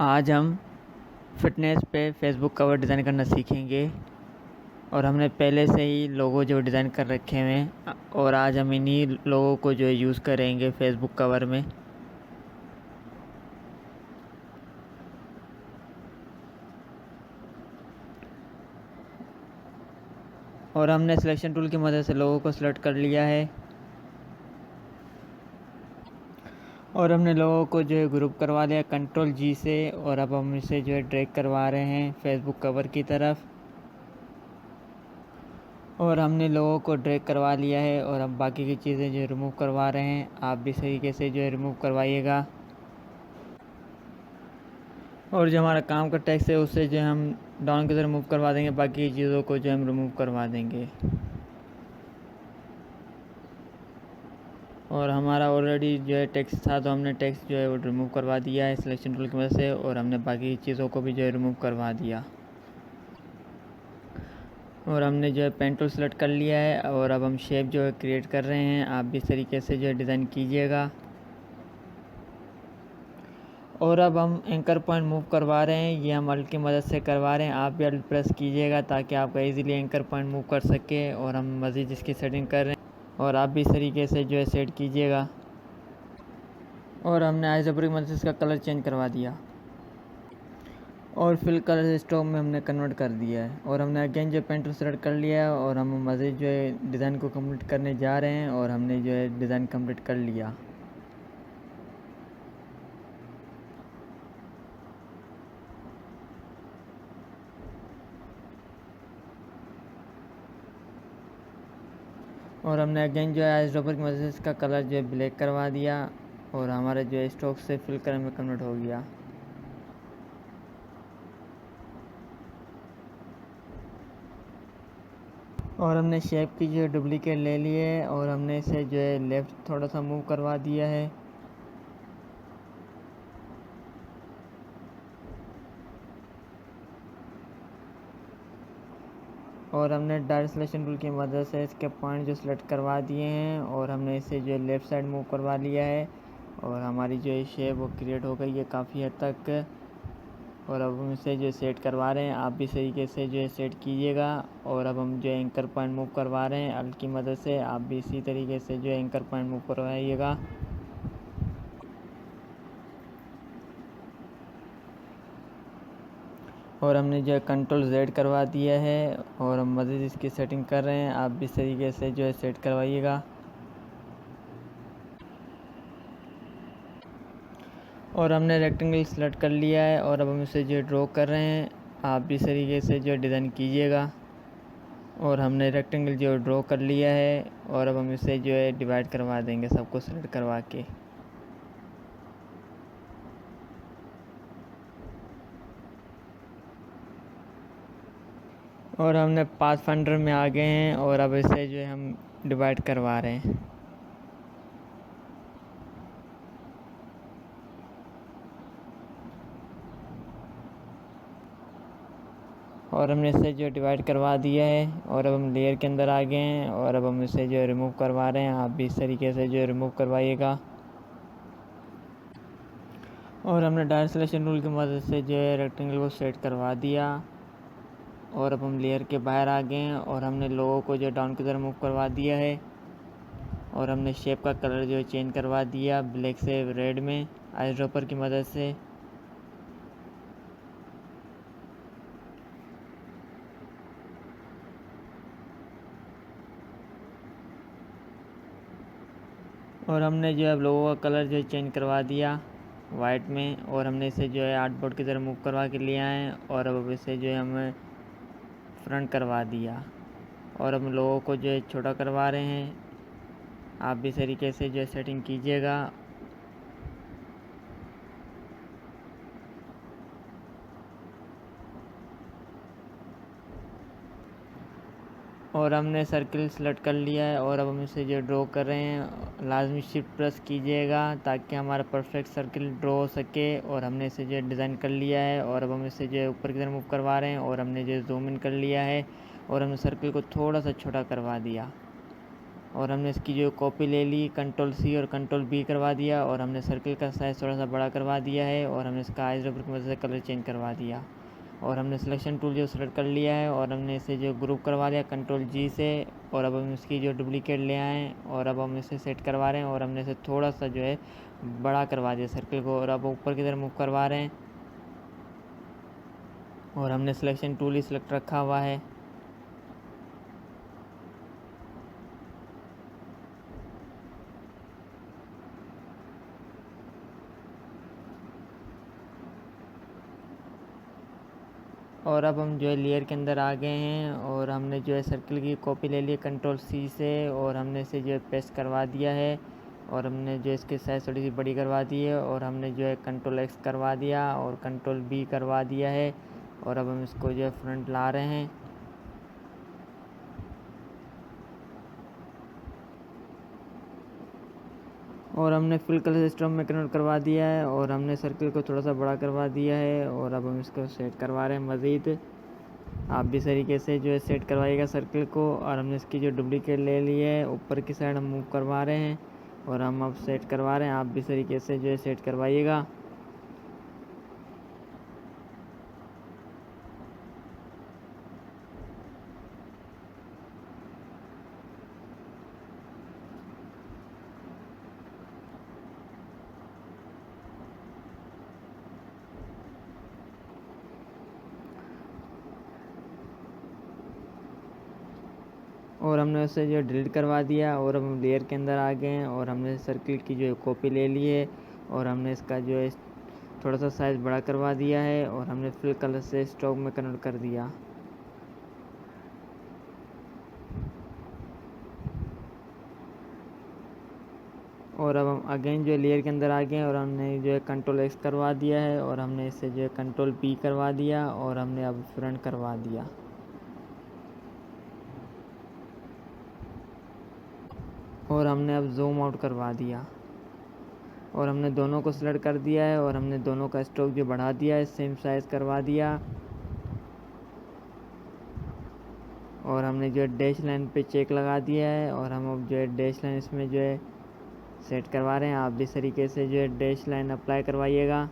आज हम फिटनेस पे फेसबुक कवर डिज़ाइन करना सीखेंगे और हमने पहले से ही लोगो जो डिज़ाइन कर रखे हुए हैं और आज हम इन्हीं लोगों को जो यूज़ करेंगे फेसबुक कवर में। और हमने सिलेक्शन टूल की मदद से लोगों को सिलेक्ट कर लिया है और हमने लोगों को जो है ग्रुप करवा लिया कंट्रोल जी से। और अब हम इसे जो है ड्रैग करवा रहे हैं फेसबुक कवर की तरफ और हमने लोगों को ड्रैग करवा लिया है और अब बाकी की चीज़ें जो रिमूव करवा रहे हैं। आप भी इस तरीके से जो है रिमूव करवाइएगा और जो हमारा काम का टेक्स्ट है उससे जो हम डाउन की तरफ मूव करवा देंगे, बाकी चीज़ों को जो हम रिमूव करवा देंगे। और हमारा ऑलरेडी जो है टेक्स्ट था तो हमने टेक्स्ट जो है वो रिमूव करवा दिया है सिलेक्शन टूल की मदद से और हमने बाकी चीज़ों को भी जो है रिमूव करवा दिया। और हमने जो है पेन टूल सेलेक्ट कर लिया है और अब हम शेप जो है क्रिएट कर रहे हैं। आप भी इस तरीके से जो है डिज़ाइन कीजिएगा। और अब हम एंकर पॉइंट मूव करवा रहे हैं, ये हम अल्ट की मदद से करवा रहे हैं। आप भी अल्ट प्रेस कीजिएगा ताकि आपका इजीली एंकर पॉइंट मूव कर सके। और हम मज़ीद इसकी सेटिंग कर रहे हैं और आप भी इस तरीके से जो है सेट कीजिएगा। और हमने आइसोब्रिक की मदद से इसका कलर चेंज करवा दिया और फिल कलर स्ट्रोक में हमने कन्वर्ट कर दिया है। और हमने अगेन जो पेन टूल सेलेक्ट कर लिया है और हम मज़ीद जो है डिज़ाइन को कंप्लीट करने जा रहे हैं और हमने जो है डिज़ाइन कंप्लीट कर लिया। और हमने अगेन जो है आइस ड्रॉपर की मदद से इसका कलर जो है ब्लैक करवा दिया और हमारा जो है स्ट्रोक से फिल कलर में कन्वर्ट हो गया। और हमने शेप की जो है डुप्लीकेट ले लिए और हमने इसे जो है लेफ़्ट थोड़ा सा मूव करवा दिया है। और हमने डायरेक्ट सिलेक्शन टूल की मदद से इसके पॉइंट जो सिलेक्ट करवा दिए हैं और हमने इसे जो है लेफ़्ट साइड मूव करवा लिया है और हमारी जो है शेप वो क्रिएट हो गई है काफ़ी हद तक। और अब हम इसे जो सेट करवा रहे हैं, आप भी इस तरीके से जो है सेट कीजिएगा। और अब हम जो है एंकर पॉइंट मूव करवा रहे हैं अल्ट की मदद से, आप भी इसी तरीके से जो है एंकर पॉइंट मूव करवाइएगा। और हमने जो है कंट्रोल Z करवा दिया है और हम मज़ीद इसकी सेटिंग कर रहे हैं, आप भी इस तरीके से जो है सेट करवाइएगा। और हमने रेक्टेंगल सेलेक्ट कर लिया है और अब हम इसे जो ड्रॉ कर रहे हैं, आप भी इस तरीके से जो डिज़ाइन कीजिएगा। और हमने रेक्टेंगल जो ड्रॉ कर लिया है और अब हम इसे जो है डिवाइड करवा देंगे सबको सेलेक्ट करवा के। और हमने पाथ फाइंडर में आ गए हैं और अब इसे जो है हम डिवाइड करवा रहे हैं। और हमने इसे जो डिवाइड करवा दिया है और अब हम लेयर के अंदर आ गए हैं और अब हम इसे जो रिमूव करवा रहे हैं, आप भी इस तरीके से जो रिमूव करवाइएगा। और हमने डायरेक्ट सिलेक्शन टूल की मदद से जो है रेक्टेंगल को सेट करवा दिया और अब हम लेयर के बाहर आ गए हैं और हमने लोगों को जो डाउन की तरफ मूव करवा दिया है। और हमने शेप का कलर जो है चेंज करवा दिया ब्लैक से रेड में आइस ड्रॉपर की मदद से। और हमने जो है अब लोगों का कलर जो है चेंज करवा दिया वाइट में और हमने इसे जो है आर्टबोर्ड की तरफ मूव करवा के ले आए हैं और अब इसे जो है हमें फ्रंट करवा दिया। और हम लोगों को जो है छोटा करवा रहे हैं, आप भी इस तरीके से जो है सेटिंग कीजिएगा। और हमने सर्किल सेलेक्ट कर लिया है और अब हम इसे जो ड्रॉ कर रहे हैं, लाजमी शिफ्ट प्रेस कीजिएगा ताकि हमारा परफेक्ट सर्किल ड्रॉ हो सके। और हमने इसे जो डिज़ाइन कर लिया है और अब हम इसे जो ऊपर की तरफ मूव करवा रहे हैं और हमने जो जूम इन कर लिया है और हमने सर्किल को थोड़ा सा छोटा करवा दिया। और हमने इसकी जो कॉपी ले ली, कंट्रोल C और कंट्रोल B करवा दिया, और हमने सर्कल का साइज़ थोड़ा सा बड़ा करवा दिया है, और हमने इसका आइज रबर की मदद से कलर चेंज करवा दिया। और हमने सिलेक्शन टूल जो सेलेक्ट कर लिया है, और हमने इसे जो ग्रुप करवा लिया कंट्रोल G से। और अब हम इसकी जो डुप्लीकेट ले आए, और अब हम इसे सेट करवा रहे हैं, और हमने इसे थोड़ा सा जो है बड़ा करवा दिया सर्कल को, और अब ऊपर की तरफ मूव करवा रहे हैं। और हमने सिलेक्शन टूल ही सिलेक्ट रखा हुआ है। और अब हम जो है लेयर के अंदर आ गए हैं, और हमने जो है सर्कल की कॉपी ले ली कंट्रोल C से, और हमने इसे जो है पेस्ट करवा दिया है, और हमने जो इसकी साइज़ थोड़ी सी बड़ी करवा दी है, और हमने जो है कंट्रोल X करवा दिया और कंट्रोल B करवा दिया है। और अब हम इसको जो है फ्रंट ला रहे हैं। और हमने फिल कलर सिस्टम में कन्वर्ट करवा दिया है, और हमने सर्कल को थोड़ा सा बड़ा करवा दिया है, और अब हम इसको सेट करवा रहे हैं मज़ीद। आप भी इस तरीके से जो है सेट करवाइएगा सर्कल को। और हमने इसकी जो डुप्लीकेट ले ली है, ऊपर की साइड हम मूव करवा रहे हैं, और हम अब सेट करवा रहे हैं। आप भी इस तरीके से जो है सेट करवाइएगा। और हमने उसे जो डिलीट करवा दिया, और अब हम लेयर के अंदर आ गए हैं, और हमने सर्कल की जो कॉपी ले ली है, और हमने इसका जो है थोड़ा सा साइज़ बड़ा करवा दिया है, और हमने फिल कलर से स्ट्रोक में कन्वर्ट कर दिया। और अब हम अगेन जो लेयर के अंदर आ गए हैं, और हमने जो है कंट्रोल X करवा दिया है, और हमने इसे जो है कंट्रोल P करवा दिया, और हमने अब फ्रंट करवा दिया। और हमने अब जूम आउट करवा दिया, और हमने दोनों को सिलेक्ट कर दिया है, और हमने दोनों का स्ट्रोक जो बढ़ा दिया है सेम साइज़ करवा दिया। और हमने जो है डैश लाइन पे चेक लगा दिया है, और हम अब जो है डैश लाइन इसमें जो है सेट करवा रहे हैं। आप भी इस तरीके से जो है डैश लाइन अप्लाई करवाइएगा।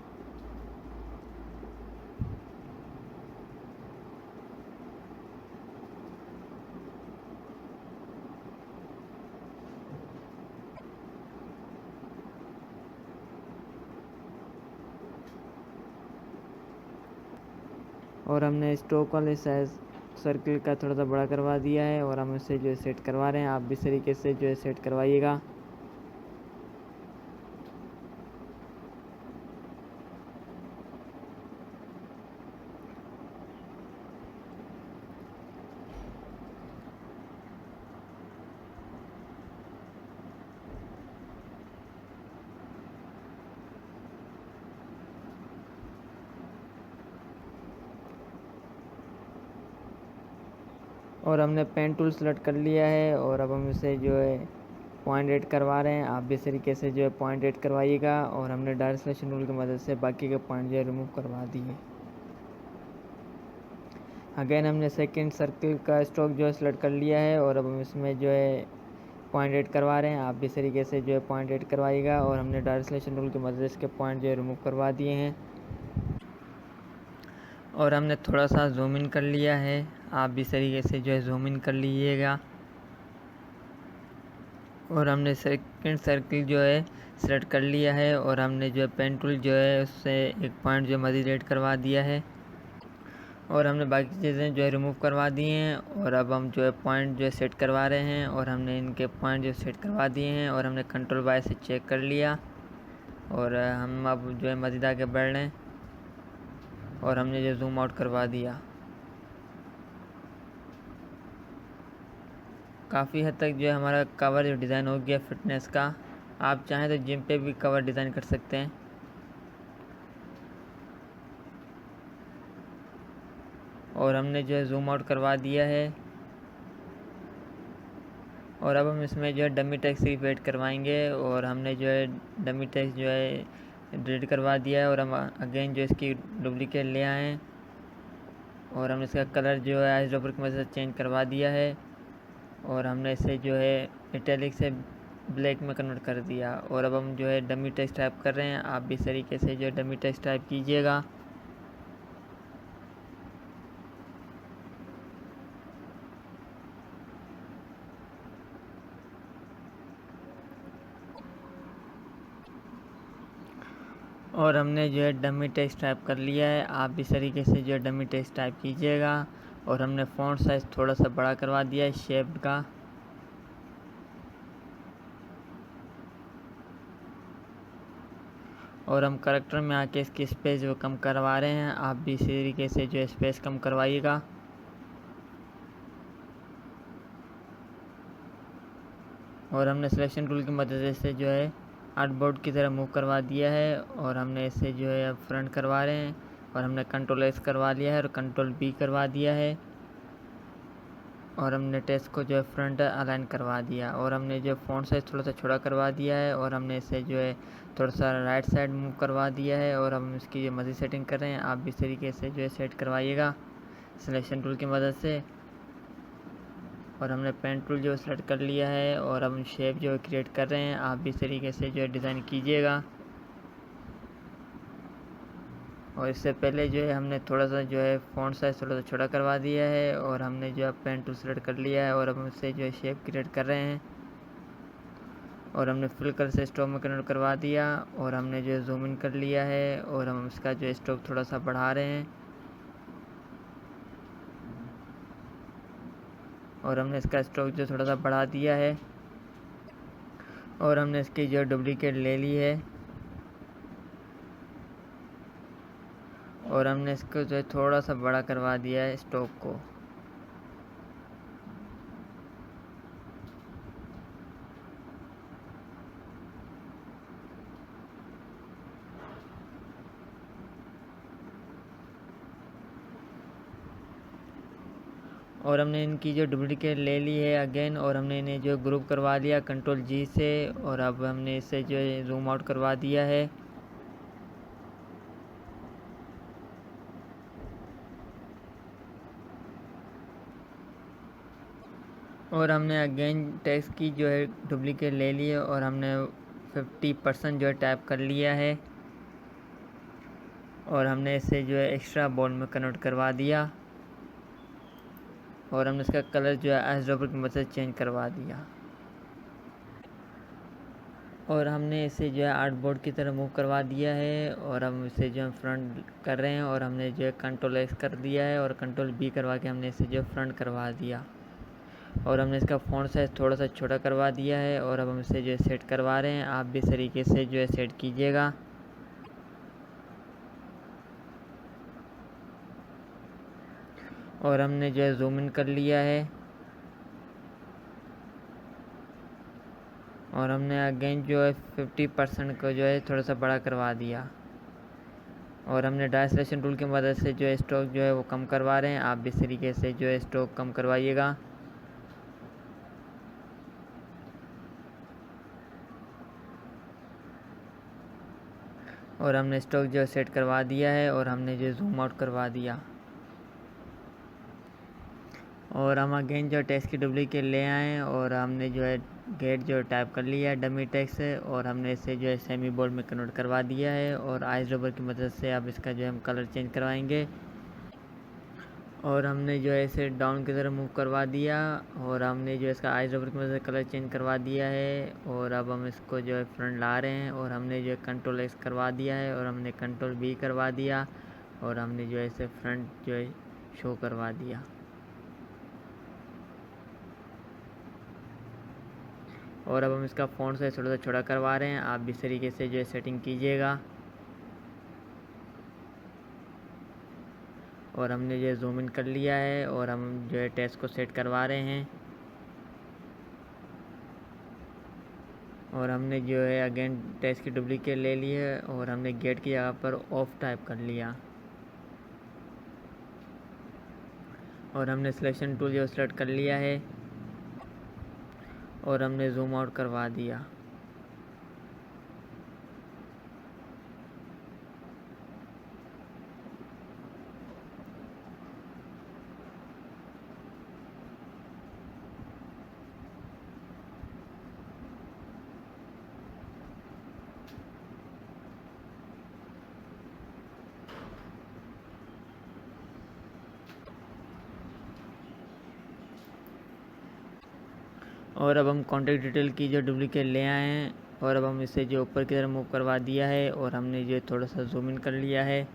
और हमने स्ट्रोक वाले साइज सर्कल का थोड़ा सा बड़ा करवा दिया है, और हम इसे जो है सेट करवा रहे हैं। आप भी इस तरीके से जो है सेट करवाइएगा। और हमने पेन टूल सेलेक्ट कर लिया है, और अब हम इसे जो है पॉइंट ऐड करवा रहे हैं। आप भी इस तरीके से जो है पॉइंट ऐड करवाइएगा। और हमने डायरेक्ट सिलेक्शन टूल की मदद से बाकी के पॉइंट जो है रिमूव करवा दिए। अगेन हमने सेकंड सर्कल का स्ट्रोक जो है सेलेक्ट कर लिया है, और अब हम इसमें जो है पॉइंट ऐड करवा रहे हैं। आप भी इस तरीके से जो है पॉइंट ऐड करवाइएगा। और हमने डायरेक्ट सिलेक्शन टूल की मदद से इसके पॉइंट जो है रिमूव करवा दिए हैं। और हमने थोड़ा सा जूम इन कर लिया है। आप भी इस तरीके से जो है जूम इन कर लीजिएगा। और हमने सेकंड सर्कल जो है सेलेक्ट कर लिया है, और हमने जो है पेन टूल जो है उससे एक पॉइंट जो मज़ीद ऐड करवा दिया है। और हमने बाकी चीज़ें जो है रिमूव करवा दी हैं। और अब हम जो है पॉइंट जो है सेट करवा रहे हैं, और हमने इनके पॉइंट जो सेट करवा दिए हैं, और हमने कंट्रोल Y से चेक कर लिया। और हम अब जो है मज़ीद आगे बढ़ रहे हैं, और हमने जो जूम आउट करवा दिया। काफ़ी हद तक जो है हमारा कवर जो डिज़ाइन हो गया फिटनेस का। आप चाहें तो जिम पे भी कवर डिज़ाइन कर सकते हैं। और हमने जो है जूम आउट करवा दिया है। और अब हम इसमें जो है डमी टेक्स्ट सिर्फ ऐड करवाएंगे। और हमने जो है डमी टेक्स्ट जो है डिलीट करवा दिया है, और हम अगेन जो इसकी डुप्लीकेट ले आए हैं, और हमने इसका कलर जो है आइज रबर की मदद से चेंज करवा दिया है। और हमने इसे जो है इटैलिक से ब्लैक में कन्वर्ट कर दिया। और अब हम जो है डमी टेक्स्ट टाइप कर रहे हैं, आप भी इस तरीके से जो है डमी टेक्स्ट टाइप कीजिएगा। और हमने जो है डमी टेक्स्ट टाइप कर लिया है, आप भी इस तरीके से जो है डमी टेक्स्ट टाइप कीजिएगा। और हमने फ़ॉन्ट साइज़ थोड़ा सा बड़ा करवा दिया है शेप का। और हम करैक्टर में आके इसकी स्पेस जो कम करवा रहे हैं, आप भी इसी तरीके से जो है स्पेस कम करवाइएगा। और हमने सिलेक्शन टूल की मदद से जो है आर्टबोर्ड की तरह मूव करवा दिया है। और हमने इसे जो है अब फ्रंट करवा रहे हैं, और हमने कंट्रोल एस करवा लिया है और कंट्रोल बी करवा दिया है। और हमने टेक्स्ट को जो है फ्रंट अलाइन करवा दिया। और हमने जो फ़ॉन्ट साइज़ थोड़ा सा छोटा करवा दिया है, और हमने इसे जो है थोड़ा सा राइट साइड मूव करवा दिया है। और हम इसकी जो मज़ीद सेटिंग कर रहे हैं, आप भी इस तरीके से जो है सेट करवाइएगा सिलेक्शन टूल की मदद से। और हमने पेन टूल जो सेलेक्ट कर लिया है, और हम शेप जो है क्रिएट कर रहे हैं, आप भी इस तरीके से जो है डिज़ाइन कीजिएगा। और इससे पहले जो है हमने थोड़ा सा जो है फ़ॉन्ट साइज़ थोड़ा सा छोटा करवा दिया है, और हमने जो है पेन टूल सेलेक्ट कर लिया है, और हम इससे जो है शेप क्रिएट कर रहे हैं। और हमने फुल कलर से स्ट्रोक में कन्वर्ट करवा दिया, और हमने जो है जूम इन कर लिया है, और हम इसका जो है स्ट्रोक थोड़ा सा बढ़ा रहे हैं। और हमने इसका स्ट्रोक जो थोड़ा सा बढ़ा दिया है। और हमने इसकी जो डुप्लीकेट ले ली है, और हमने इसको जो है थोड़ा सा बड़ा करवा दिया है स्ट्रोक को। और हमने इनकी जो डुप्लीकेट ले ली है अगेन, और हमने इन्हें जो ग्रुप करवा लिया कंट्रोल जी से। और अब हमने इसे जो है जूम आउट करवा दिया है। और हमने अगेन टेक्स्ट की जो है डुप्लीकेट ले ली है, और हमने 50% जो है टाइप कर लिया है। और हमने इसे जो है एक्स्ट्रा बोल्ड में कन्वर्ट करवा दिया। और हमने इसका कलर जो है आइस ड्रॉपर की मदद से चेंज करवा दिया। और हमने इसे जो है आर्टबोर्ड की तरह मूव करवा दिया है, और हम इसे जो है फ्रंट कर रहे हैं। और हमने जो है कंट्रोल एक्स कर दिया है, और कंट्रोल बी करवा के हमने इसे जो है फ्रंट करवा दिया। और हमने इसका फ़ॉन्ट साइज़ थोड़ा सा छोटा करवा दिया है, और अब हम इसे जो है सेट करवा रहे हैं, आप भी इस तरीके से जो है सेट कीजिएगा। और हमने जो है जूम इन कर लिया है। और हमने अगेन जो है 50% को जो है थोड़ा सा बड़ा करवा दिया। और हमने डाई सिलेक्शन टूल की मदद से जो है स्ट्रोक जो है वो कम करवा रहे हैं, आप भी इस तरीके से जो है स्ट्रोक कम करवाइएगा। और हमने स्ट्रोक जो है सेट करवा दिया है, और हमने जो जूम आउट करवा दिया। और हम अगेन जो टेक्स्ट की डुप्लीकेट ले आए, और हमने जो है गेट जो टाइप कर लिया है डमी टेक्स्ट से। और हमने इसे जो है सेमी बोल्ड में कन्वर्ट करवा दिया है, और आइस रबर की मदद से अब इसका जो है हम कलर चेंज करवाएंगे। और हमने जो है इसे डाउन की तरफ मूव करवा दिया, और हमने जो इसका आइस रबर की मदद से कलर चेंज करवा दिया है। और अब हम इसको जो है फ्रंट ला रहे हैं, और हमने जो है कंट्रोल एक्स करवा दिया है, और हमने कंट्रोल बी करवा दिया। और हमने जो है इसे फ्रंट जो है शो करवा दिया। और अब हम इसका फ़ॉन्ट साइज़ थोड़ा सा छोटा करवा रहे हैं, आप भी इस तरीके से जो है सेटिंग कीजिएगा। और हमने जो है जूम इन कर लिया है, और हम जो है टेक्स्ट को सेट करवा रहे हैं। और हमने जो है अगेन टेक्स्ट की डुप्लीकेट ले ली है, और हमने गेट की जगह पर ऑफ टाइप कर लिया। और हमने सिलेक्शन टूल जो सेलेक्ट कर लिया है, और हमने जूम आउट करवा दिया। और अब हम कॉन्टैक्ट डिटेल की जो डुप्लीकेट ले आए हैं और अब हम इसे जो ऊपर की तरफ मूव करवा दिया है और हमने जो थोड़ा सा जूम इन कर लिया है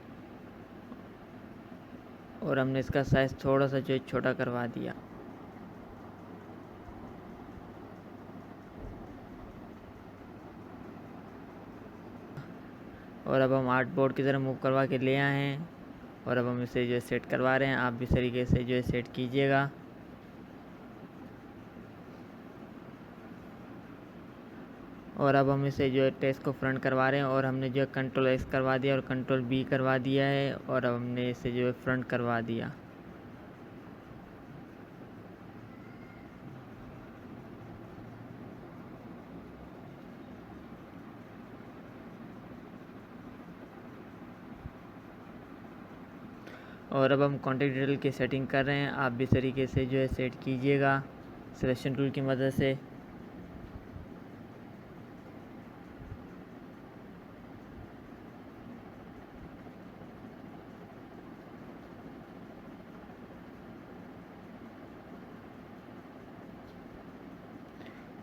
और हमने इसका साइज़ थोड़ा सा जो छोटा करवा दिया। और अब हम आर्ट बोर्ड की तरफ मूव करवा के ले आए हैं और अब हम इसे जो सेट करवा रहे हैं। आप भी इस तरीके से जो है सेट कीजिएगा। और अब हम इसे जो है टेक्स्ट को फ्रंट करवा रहे हैं और हमने जो है कंट्रोल एक्स करवा दिया और कंट्रोल बी करवा दिया है और अब हमने इसे जो है फ्रंट करवा दिया। और अब हम कॉन्टैक्ट डिटेल की सेटिंग कर रहे हैं। आप भी इस तरीके से जो है सेट कीजिएगा सिलेक्शन टूल की मदद से।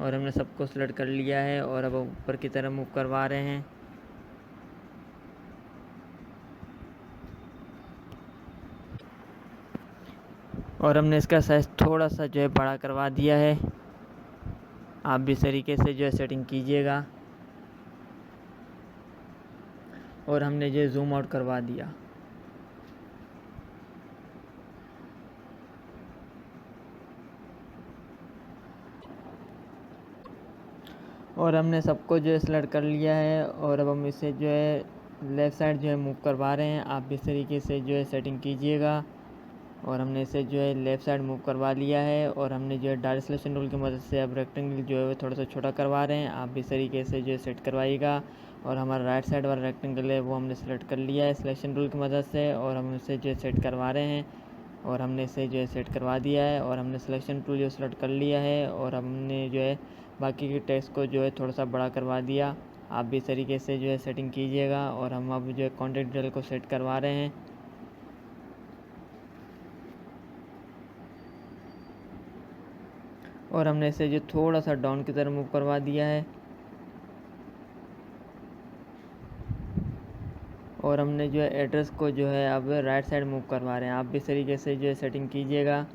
और हमने सबको सेलेक्ट कर लिया है और अब ऊपर की तरफ मूव करवा रहे हैं। और हमने इसका साइज़ थोड़ा सा जो है बड़ा करवा दिया है। आप भी इस तरीके से जो है सेटिंग कीजिएगा। और हमने जो है जूम आउट करवा दिया। और हमने सबको जो है सेलेक्ट कर लिया है और अब हम इसे जो है लेफ़्ट साइड जो है मूव करवा रहे हैं। आप भी इस तरीके से जो है सेटिंग कीजिएगा। और हमने इसे जो है लेफ़्ट साइड मूव करवा लिया है और हमने जो है डायरेक्ट सिलेक्शन टूल की मदद से अब रेक्टेंगल जो है वो थोड़ा सा छोटा करवा रहे हैं। आप भी इस तरीके से जो है सेट करवाइएगा। और हमारा राइट साइड वाला रेक्टेंगल है वो हमने सेलेक्ट कर लिया है सिलेक्शन टूल की मदद से और हम इसे जो है सेट करवा रहे हैं। और हमने इसे जो है सेट करवा दिया है और हमने सिलेक्शन टूल जो सेलेक्ट कर लिया है और हमने जो है बाकी के टेक्स्ट को जो है थोड़ा सा बड़ा करवा दिया। आप भी इस तरीके से जो है सेटिंग कीजिएगा। और हम अब जो है कॉन्टैक्ट डिटेल को सेट करवा रहे हैं। और हमने इसे जो थोड़ा सा डाउन की तरफ मूव करवा दिया है। और हमने जो है एड्रेस को जो है अब राइट साइड मूव करवा रहे हैं। आप भी इस तरीके से जो है सेटिंग कीजिएगा।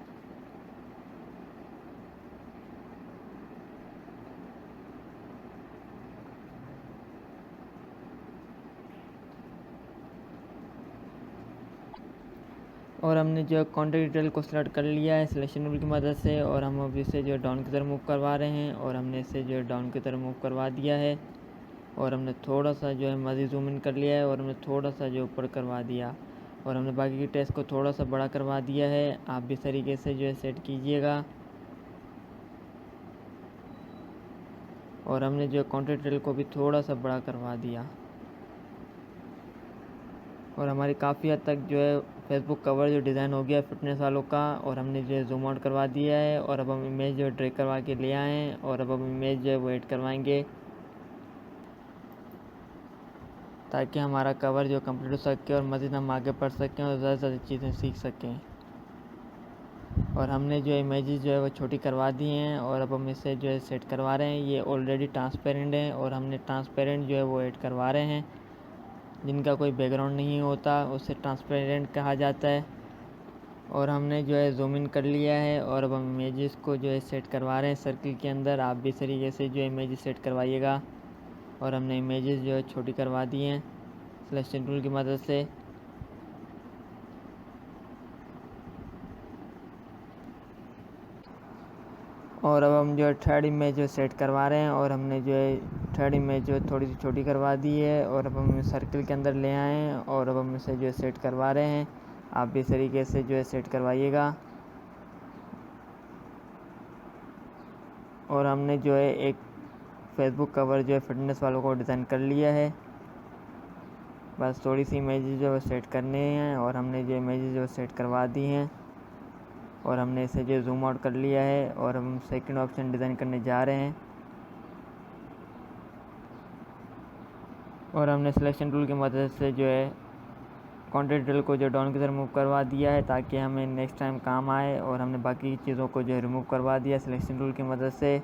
और हमने जो है कॉन्टैक्ट डिटेल को सेलेक्ट कर लिया है सिलेक्शन टूल की मदद से और हम अब इसे जो है डाउन की तरफ मूव करवा रहे हैं। और हमने इसे जो है डाउन की तरफ मूव करवा दिया है और हमने थोड़ा सा जो है मज़ीद जूम इन कर लिया है और हमने थोड़ा सा जो ऊपर करवा दिया। और हमने बाकी की टेक्स्ट को थोड़ा सा बड़ा करवा दिया है। आप भी इस तरीके से जो है सेट कीजिएगा। और हमने जो है कॉन्टैक्ट डिटेल को भी थोड़ा सा बड़ा करवा दिया। और हमारी काफ़ी हद तक जो है फेसबुक कवर जो डिज़ाइन हो गया फिटनेस वालों का। और हमने जो है जूम आउट करवा दिया है और अब हम इमेज जो है ड्रैग करवा के ले आए हैं और अब हम इमेज जो है वो एड करवाएंगे ताकि हमारा कवर जो कंप्लीट हो सके और मज़ीद हम आगे बढ़ सकें और ज़्यादा से ज़्यादा चीज़ें सीख सकें। और हमने जो इमेजेस जो है वो छोटी करवा दी हैं और अब हम इसे जो है सेट करवा रहे हैं। ये ऑलरेडी ट्रांसपेरेंट है और हमने ट्रांसपेरेंट जो है वो ऐड करवा रहे हैं। जिनका कोई बैकग्राउंड नहीं होता उसे ट्रांसपेरेंट कहा जाता है। और हमने जो है जूम इन कर लिया है और अब हम इमेजेस को जो है सेट करवा रहे हैं सर्किल के अंदर। आप भी इस तरीके से जो इमेजेस सेट करवाइएगा। और हमने इमेजेस जो है छोटी करवा दी हैं सिलेक्शन टूल की मदद से। और अब हम जो है थर्ड इमेज जो सेट करवा रहे हैं और हमने जो है थर्ड इमेज जो थोड़ी सी छोटी करवा दी है और अब हम सर्किल के अंदर ले आए हैं और अब हम इसे जो है सेट करवा रहे हैं। आप भी इस तरीके से जो है सेट करवाइएगा। और हमने जो है एक फेसबुक कवर जो है फिटनेस वालों को डिज़ाइन कर लिया है। बस थोड़ी सी इमेजेस जो है सेट करने हैं और हमने जो इमेजेस जो सेट करवा दी हैं और हमने इसे जो जूम आउट कर लिया है और हम सेकंड ऑप्शन डिज़ाइन करने जा रहे हैं। और हमने सिलेक्शन टूल की मदद से जो है कॉन्ट्रैक्ट ड्रिल को जो डाउन की तरफ मूव करवा दिया है ताकि हमें नेक्स्ट टाइम काम आए, और हमने बाकी चीज़ों को जो रिमूव करवा दिया सिलेक्शन टूल की मदद से।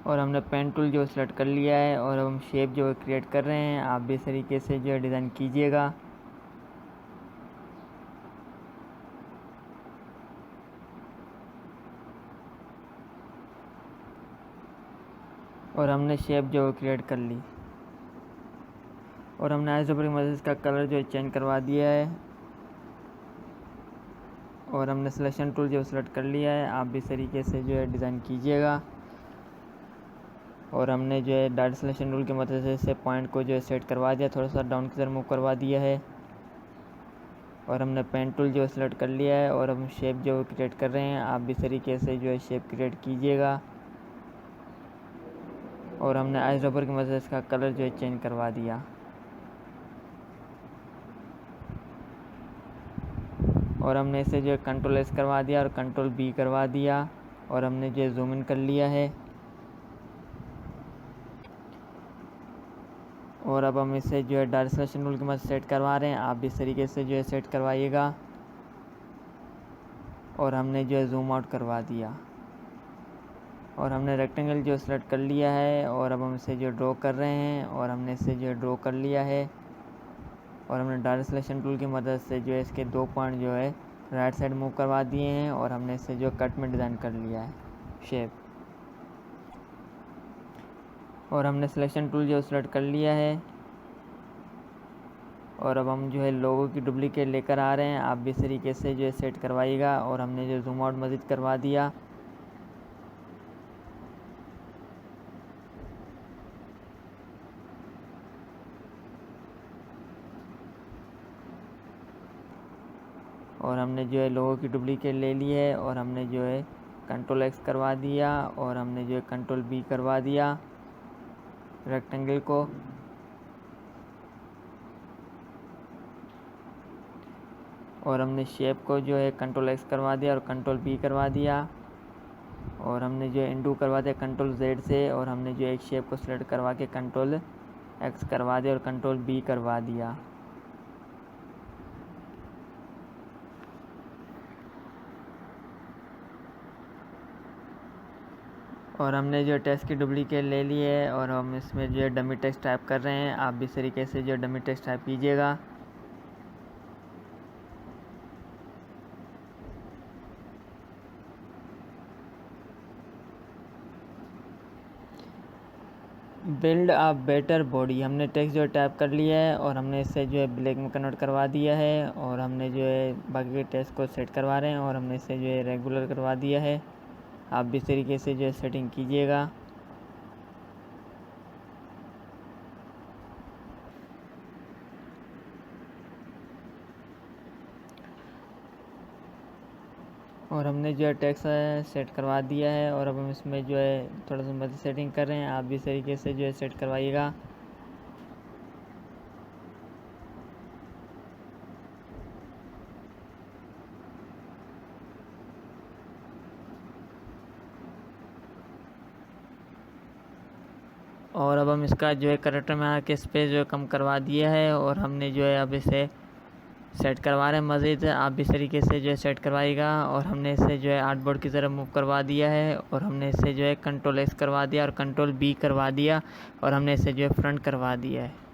और हमने पेन टूल जो सेलेक्ट कर लिया है और अब हम शेप जो क्रिएट कर रहे हैं। आप भी इस तरीके से जो है डिज़ाइन कीजिएगा। और हमने शेप जो क्रिएट कर ली, और हमने आइसोपर की मदद से इसका कलर जो चेंज करवा दिया है। और हमने सिलेक्शन टूल जो सेलेक्ट कर लिया है। आप भी इस तरीके से जो है डिज़ाइन कीजिएगा। और हमने जो है डायरेक्ट सिलेक्शन टूल की मदद से इसे पॉइंट को जो है सेट करवा दिया, थोड़ा सा डाउन की तरफ मूव करवा दिया है। और हमने पेन टूल जो सेलेक्ट कर लिया है और हम शेप जो क्रिएट कर रहे हैं। आप भी इस तरीके से जो है शेप क्रिएट कीजिएगा। और हमने आइस रबर की मदद से इसका कलर जो है चेंज करवा दिया। और हमने इसे जो है कंट्रोल एस करवा दिया और कंट्रोल बी करवा दिया। और हमने जो है जूम इन कर लिया है। और अब हम इसे जो है डायरेक्ट सिलेक्शन टूल की मदद से सेट करवा रहे हैं। आप भी इस तरीके से जो है सेट करवाइएगा। और हमने जो है जूम आउट करवा दिया। और हमने रेक्टेंगल जो सेलेक्ट कर लिया है और अब हम इसे जो ड्रॉ कर रहे हैं। और हमने इसे जो है ड्रॉ कर लिया है। और हमने डायरेक्ट सिलेक्शन टूल की मदद से जो है इसके 2 पॉइंट जो है राइट साइड मूव करवा दिए हैं। और हमने इसे जो कट में डिज़ाइन कर लिया है शेप। और हमने सिलेक्शन टूल जो सेलेक्ट कर लिया है। और अब हम जो है लोगो की डुप्लीकेट लेकर आ रहे हैं। आप भी इस तरीके से जो है सेट करवाइएगा। और हमने जो जूम आउट मज़ीद करवा दिया। और हमने जो है लोगो की डुप्लीकेट ले ली है। और हमने जो है कंट्रोल एक्स करवा दिया। और हमने जो है कंट्रोल बी करवा दिया रेक्टेंगल को। और हमने शेप को जो है कंट्रोल एक्स करवा दिया और कंट्रोल बी करवा दिया। और हमने जो है इंडू करवा दिया कंट्रोल जेड से। और हमने जो एक शेप को सिलेक्ट करवा के कंट्रोल एक्स करवा दिया और कंट्रोल बी करवा दिया। और हमने जो टेक्स्ट की डुप्लीकेट ले ली है और हम इसमें जो है डमी टेक्स्ट टाइप कर रहे हैं। आप भी इस तरीके से जो डमी टेक्स्ट टाइप कीजिएगा। बिल्ड अ बेटर बॉडी, हमने टेक्स्ट जो टाइप कर लिया है और हमने इससे जो है ब्लैक में कन्वर्ट करवा दिया है। और हमने जो है बाकी के टेक्स्ट को सेट करवा रहे हैं और हमने इसे जो है रेगुलर करवा दिया है। आप भी इस तरीके से जो है सेटिंग कीजिएगा। और हमने जो है टेक्स्ट सेट करवा दिया है और अब हम इसमें जो है थोड़ा सा मज़ीद सेटिंग कर रहे हैं। आप भी इस तरीके से जो है सेट करवाइएगा। और अब हम इसका जो है करेक्टर में आके स्पेस जो है कम करवा दिया है। और हमने जो है अब इसे सेट करवा रहे हैं मज़ीद। आप भी इस तरीके से जो है सेट करवाइएगा। और हमने इसे जो है आर्टबोर्ड की तरफ मूव करवा दिया है। और हमने इसे जो है कंट्रोल एस करवा दिया और कंट्रोल बी करवा दिया। और हमने इसे जो है फ्रंट करवा दिया है।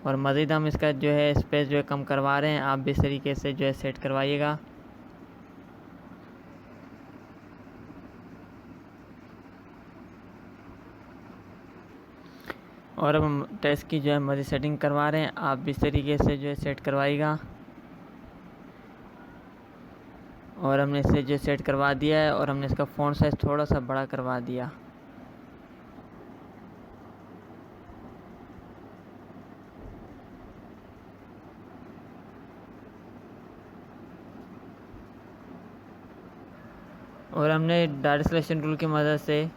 और मज़ीद हम इसका जो है स्पेस जो है कम करवा रहे हैं। आप भी इस तरीके से जो है सेट करवाइएगा। और अब हम टेक्स्ट की जो है मज़ीद सेटिंग करवा रहे हैं। आप भी इस तरीके से जो है सेट करवाइएगा। और हमने इसे जो सेट करवा दिया है और हमने इसका फ़ॉन्ट साइज़ थोड़ा सा बड़ा करवा दिया। और हमने डायरेक्ट सिलेक्शन टूल की मदद से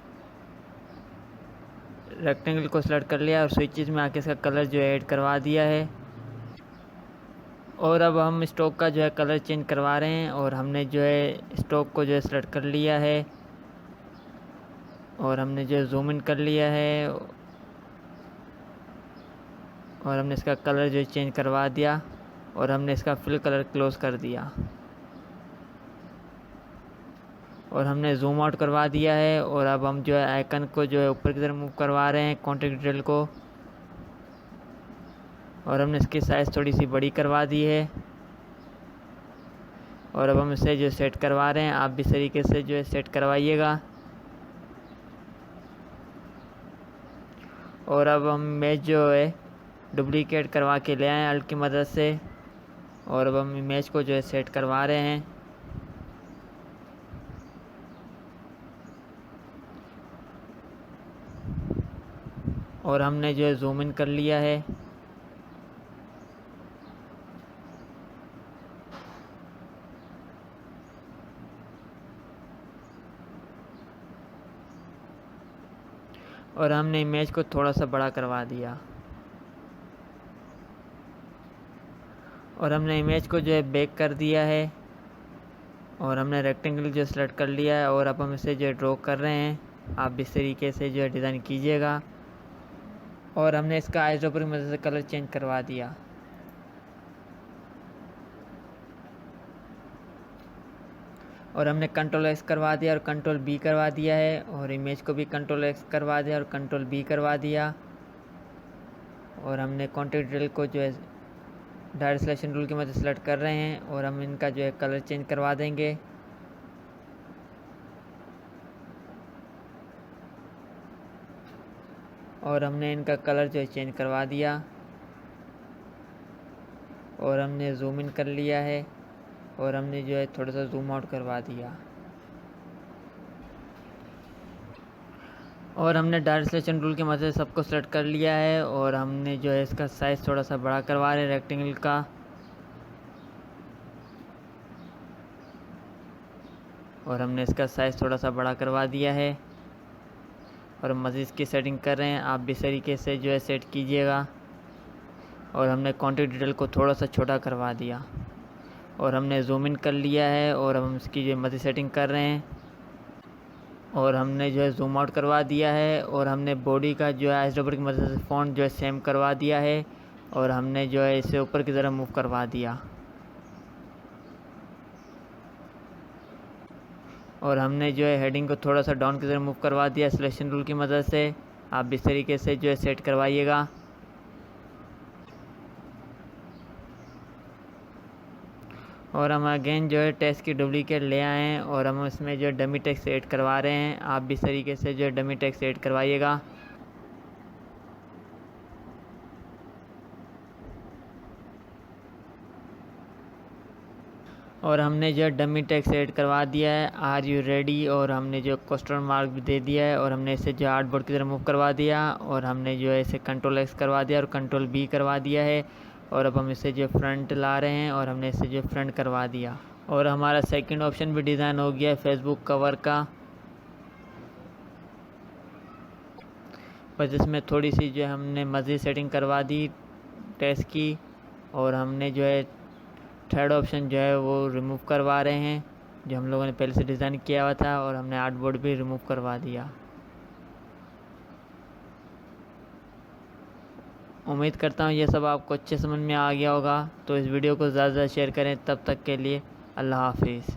रेक्टेंगल को सेलेक्ट कर लिया और स्विचेस में आके इसका कलर जो है ऐड करवा दिया है। और अब हम स्टॉक का जो है कलर चेंज करवा रहे हैं और हमने जो है स्टॉक को जो है सेलेक्ट कर लिया है और हमने जो है जूम इन कर लिया है और हमने इसका कलर जो है चेंज करवा दिया और हमने इसका फिल कलर क्लोज कर दिया और हमने जूम आउट करवा दिया है। और अब हम जो है आइकन को जो है ऊपर की तरफ मूव करवा रहे हैं कॉन्टेक्ट डिटेल को और हमने इसकी साइज़ थोड़ी सी बड़ी करवा दी है और अब हम इसे जो सेट करवा रहे हैं। आप भी इस तरीके से जो है सेट करवाइएगा। और अब हम इमेज जो है डुप्लीकेट करवा के ले आए अल्ट की मदद से और अब हम इमेज को जो है सेट करवा रहे हैं। और हमने जो है जूम इन कर लिया है और हमने इमेज को थोड़ा सा बड़ा करवा दिया और हमने इमेज को जो है बैक कर दिया है और हमने रेक्टेंगल जो सेलेक्ट कर लिया है और अब हम इसे जो है ड्रॉ कर रहे हैं। आप इस तरीके से जो है डिज़ाइन कीजिएगा। और हमने इसका आइज ड्रॉपर की मदद से कलर चेंज करवा दिया और हमने कंट्रोल एक्स करवा दिया और कंट्रोल बी करवा दिया है और इमेज को भी कंट्रोल एक्स करवा दिया और कंट्रोल बी करवा दिया और हमने कॉन्टेक्ट डिटेल को जो है डायरेक्ट सिलेक्शन रूल की मदद से सेलेक्ट कर रहे हैं और हम इनका जो है कलर चेंज करवा देंगे। और हमने इनका कलर जो है चेंज करवा दिया और हमने जूम इन कर लिया है और हमने जो है थोड़ा सा जूम आउट करवा दिया और हमने डायरेक्ट सिलेक्शन रूल की मदद से सबको सेलेक्ट कर लिया है और हमने जो है इसका साइज़ थोड़ा सा बड़ा करवा रहे हैं रेक्टेंगल का और हमने इसका साइज़ थोड़ा सा बड़ा करवा दिया है और मज़ीद इसकी सेटिंग कर रहे हैं। आप भी इस तरीके से जो है सेट कीजिएगा। और हमने कॉन्टेक्ट डिटेल को थोड़ा सा छोटा करवा दिया और हमने जूम इन कर लिया है और अब हम इसकी जो मज़ीद सेटिंग कर रहे हैं और हमने जो है जूम आउट करवा दिया है और हमने बॉडी का जो है आइज ड्रॉपर की मदद से फ़ॉन्ट जो है सेम करवा दिया है और हमने जो है इसे ऊपर की तरफ मूव करवा दिया और हमने जो है हेडिंग को थोड़ा सा डाउन की तरफ मूव करवा दिया सिलेक्शन रूल की मदद से। आप भी इस तरीके से जो है सेट करवाइएगा। और हम अगेन जो है टेक्स्ट की डुप्लीकेट ले आए हैं और हम इसमें जो है डमी टेक्स्ट ऐड करवा रहे हैं। आप भी इस तरीके से जो है डमी टेक्स्ट ऐड करवाइएगा। और हमने जो डमी टेक्स्ट ऐड करवा दिया है आर यू रेडी और हमने जो क्वेश्चन मार्क भी दे दिया है और हमने इसे जो आर्टबोर्ड की तरफ मूव करवा दिया और हमने जो है इसे कंट्रोल एक्स करवा दिया और कंट्रोल बी करवा दिया है और अब हम इसे जो फ्रंट ला रहे हैं और हमने इसे जो फ्रंट करवा दिया और हमारा सेकंड ऑप्शन भी डिज़ाइन हो गया है फेसबुक कवर का। बस इसमें थोड़ी सी जो है हमने मज़ीद सेटिंग करवा दी टेक्स्ट की और हमने जो है थर्ड ऑप्शन जो है वो रिमूव करवा रहे हैं जो हम लोगों ने पहले से डिज़ाइन किया हुआ था और हमने आर्टबोर्ड भी रिमूव करवा दिया। उम्मीद करता हूँ ये सब आपको अच्छे समझ में आ गया होगा। तो इस वीडियो को ज़्यादा से ज़्यादा शेयर करें। तब तक के लिए अल्लाह हाफिज़।